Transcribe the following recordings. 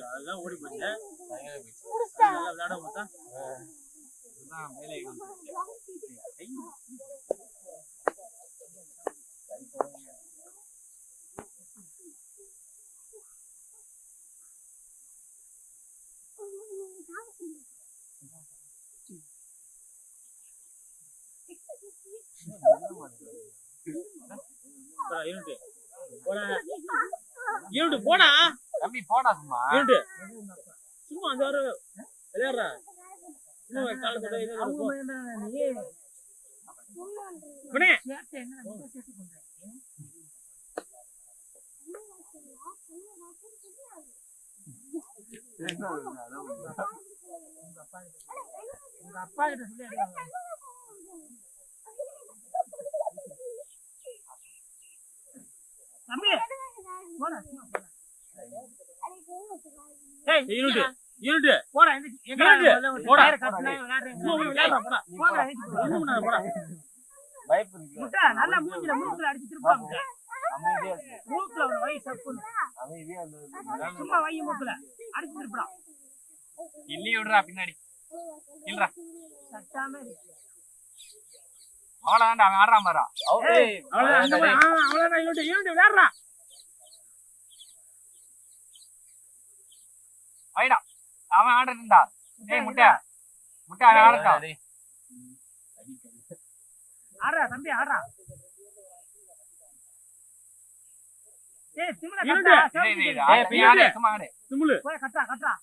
அதெல்லாம் ஓடி போச்சு விளையாட பார்த்தா போடா தம்பி போடா சும்மா சும்மா அந்த விளையாடுற அப்பா கிட்ட சொல்லி தம்பி போடா ஏய் யூனிட் போடா போடா போடா போடா பயப்படுங்க நல்லா மூஞ்சில மூக்குல அடிச்சு திருப்பாங்க அமைதியா மூக்குல வை சப்புன்னு அமைதியா சும்மா வை மூக்குல அடிச்சு திருப்படா இல்லி விடுறா பின்னாடி இல்லடா சட்டாமே அவளதான்டா அவன் ஆடுறான் பாரா அவ்வளவுதான் யூனிட் விளையாடுறா வைடா அவன் ஆடுறா ஏய் முட்டை அவன் ஆடுறா ஆடுறா தம்பி ஆடுறா ஏய் திமில கட்டா ஏய் பின்னாடி சும்மா ஆடு திமில போய் கட்டா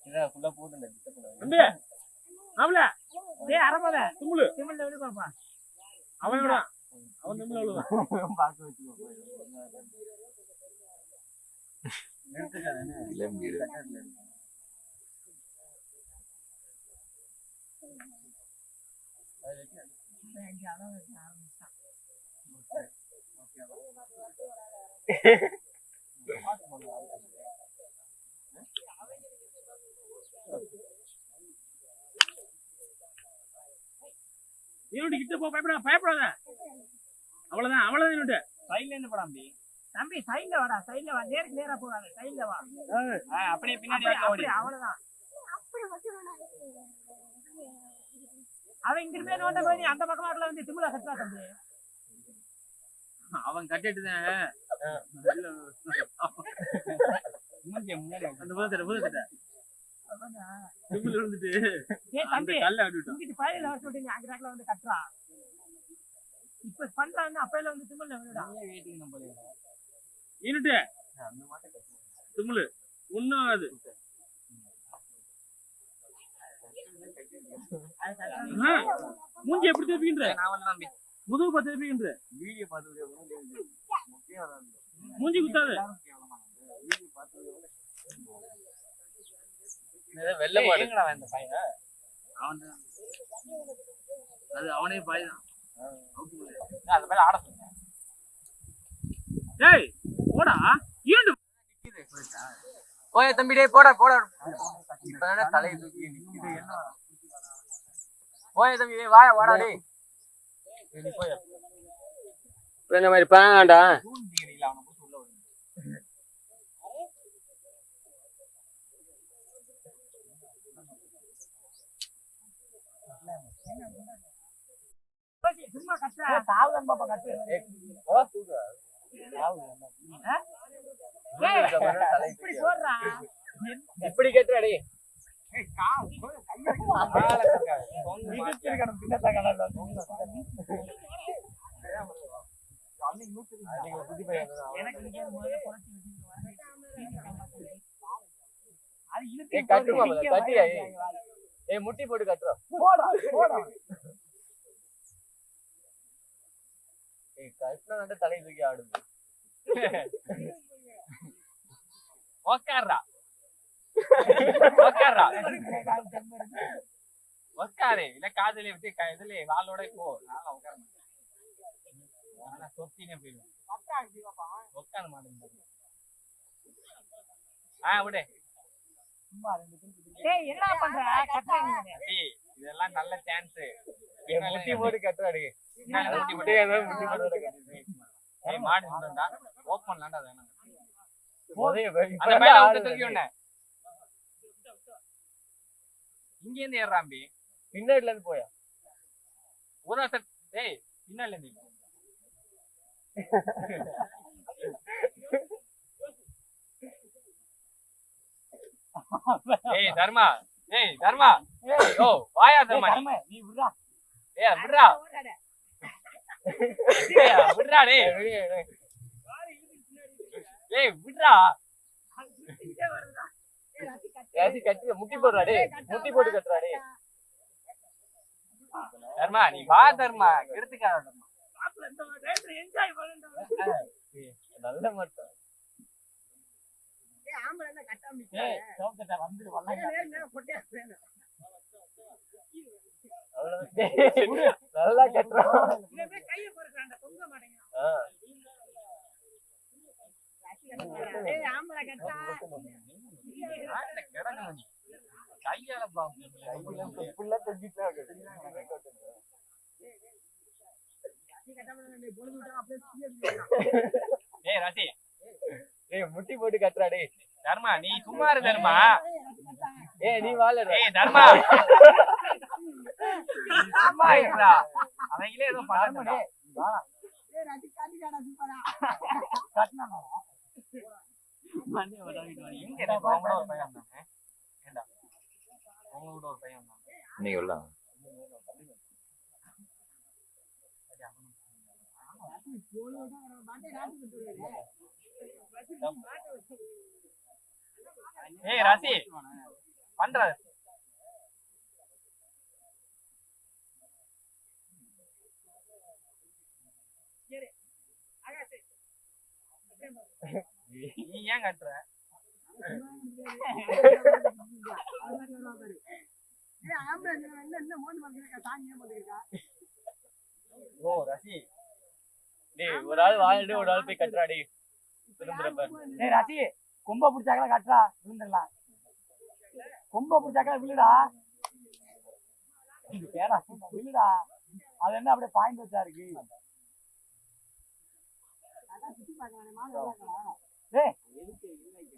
இத ஃபுல்லா போடுங்க தம்பி அவள டேய் அரபல திமில வெளிய பாப்பா அவனோட அவன் திமில அவ்வளவு பாக்க வெச்சுக்கோ நிறுத்துறானே லெம்பிடு யூனிட் கிட்ட போ பயப்படாத அவ்வளவுதான் யூனிட் சைடுல இருந்து போடா தம்பி சைடுல வா நேரா போகாத சைடுல வா அப்படியே பின்னாடி ஓடி அவ்வளவுதான் அவன் இங்க இருந்தே நோண்ட போய் அந்த பக்கமாட்ல வந்து திமில கட்டா தம்பி அவன் கட்டிட்டுதான் அந்த பூதத்தை திமில விழுந்துட்டு அந்த கல்ல அடிட்டு இங்கிட்டு பையில வச்சுட்டு அங்க ராக்ல வந்து கட்டறா இப்ப பண்றானே அப்பையில வந்து திமில விழுடா வெயிட்டிங் நம்பர் யூனிட் அந்த மாட்ட திமில ஒண்ணும் அது மூஞ்சி எப்படி திருப்பிக்கின்ற நான் வந்து நம்பி முதுகு பார்த்து திருப்பிக்கின்ற வீடியோ பார்த்து மூஞ்சி குத்தாது வீடியோ பார்த்து வெள்ள மாடுங்கடா அந்த பையன் அவன் அது அவனே பாய்தான் அந்த பையன் ஆட சொல்றேன் டேய் போடா யூனிட் நிக்குது போய் தம்பி டேய் போடா இப்பதானே தலைய தூக்கி நிக்குது என்ன போய் தம்பி டேய் வாடா டேய் நீ போய் இந்த மாதிரி பாங்கடா தூண்டிங்கறீல அவன போய் உள்ள வரு சும்மா கட்டுறா தாவுதான் பாப்பா கட்டு இப்படி சொல்றா இப்படி கேட்டுறாடி முட்டி போட்டு கட்டுறோம் கட்டின தலை தூக்கி ஆடுது உக்காரா உக்காரு இல்ல காதலி விட்டு இதுல வாளோட போ நான் உட்கார மாட்டேன் சொத்தினே போயிடுவேன் உட்கார மாட்டேன் விடு என்ன பண்ற இதெல்லாம் நல்ல சான்ஸ் முட்டி போட்டு கட்டுறாடு முட்டி போட்டு மாடு ஓப்பன்லாண்டா வேணாம் இங்க இருந்து ஏறாம்பி பின்னாடில இருந்து போயா ஊதா சார் ஏய் பின்னாடில இருந்து ஏய் தர்மா ஓ வாயா தர்மா நீ விடுறா விடுறா விடுறா டேய் விடுறா கட்டி முட்டி போடுறா முட்டி போட்டு கட்டுறா தர்மா நீ வா தர்மா எடுத்துக்காத நல்ல மட்டும் நல்லா கட்டுறோம் கையால முட்டி போட்டு கட்டுறாடே தர்மா நீ சும்மா இரு தர்மா நீ வாழ தர்மா சும்மா இருடா அவங்களே ஏதோ பாருங்க ராசி பண்ற நீ ஏன் கட்டுற ஓ ரசி டேய் ஒரு ஆள் வாழடு ஒரு ஆள் போய் கட்டுறாடி திரும்புறப்ப டேய் ரசி கொம்ப புடிச்சாக்கல கட்டுறா விழுந்துடலாம் கொம்ப புடிச்சாக்கல விழுடா கேடா விழுடா அது என்ன அப்படியே பாயிண்ட் வச்சா இருக்கு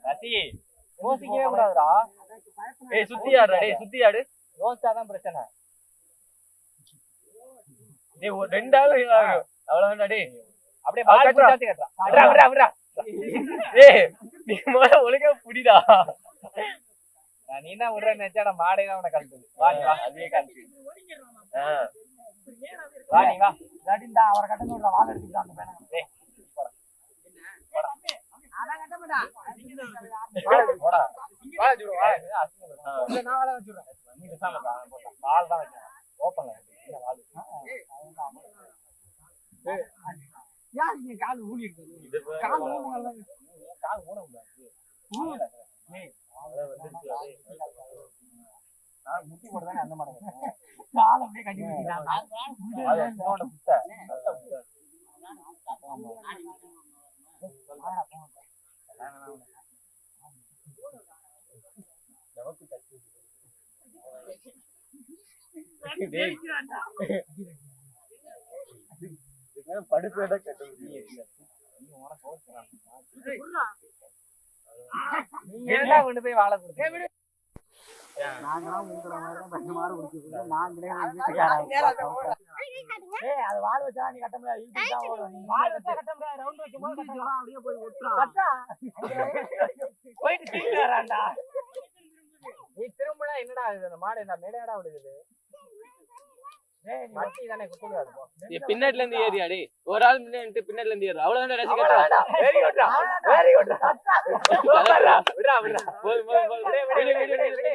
ரசி யோசிக்கவே கூடாதுடா சுத்தி ஆடுறா சுத்தி ஆடு யோசிச்சாதான் பிரச்சனை ரெண்டாவது அவ்வளவுதான்டா அப்படியே ஒழுங்கா புடிடா நீ தான் விடுற நினைச்சா மாடே தான் உன கழுத்துது அதே கழுத்து வா நீ வா இல்லாட்டிண்டா அவரை கட்டணும் வாழ எடுத்துக்கிட்டான் கால் ஊழி கால் ஊட முட்டி போட்டுதானே அந்த மாதிரி கால் அப்படியே கட்டி படுக்கிறத கட்ட நீ ஏன் கொண்டு போய் வாழ கொடுத்த நாங்களாம் உங்களை மாதிரி தான் 10 மாடு குடிச்சிருக்கோம். நாங்களே வீட்டுக்காரங்க ஏய் அது வால் வச்சா நீ கட்ட முடியாது. இழுத்து தான் ஓடும். நீ வால் வச்சா கட்ட முடியாது. ரவுண்ட் வைக்கும் போது கட்டலாம். அப்படியே போய் ஒட்டுறா. கட்டா. போயிட்டு திரும்பி வரான்டா. நீ திரும்புனா என்னடா ஆகுது? அந்த மாடு என்ன மேடையாடா விடுது? ஏய் நீ மட்டி தானே குத்துறாது போ. பின்னாடில இருந்து ஏறியா டேய்? ஒரு ஆள் முன்னாடி பின்னாடில இருந்து ஏறு. அவ்வளவுதான் ரசி கட்டா. வெரி குட்ரா. வெரி குட்ரா. விடுறா விடுறா. போய் விடு. விடு.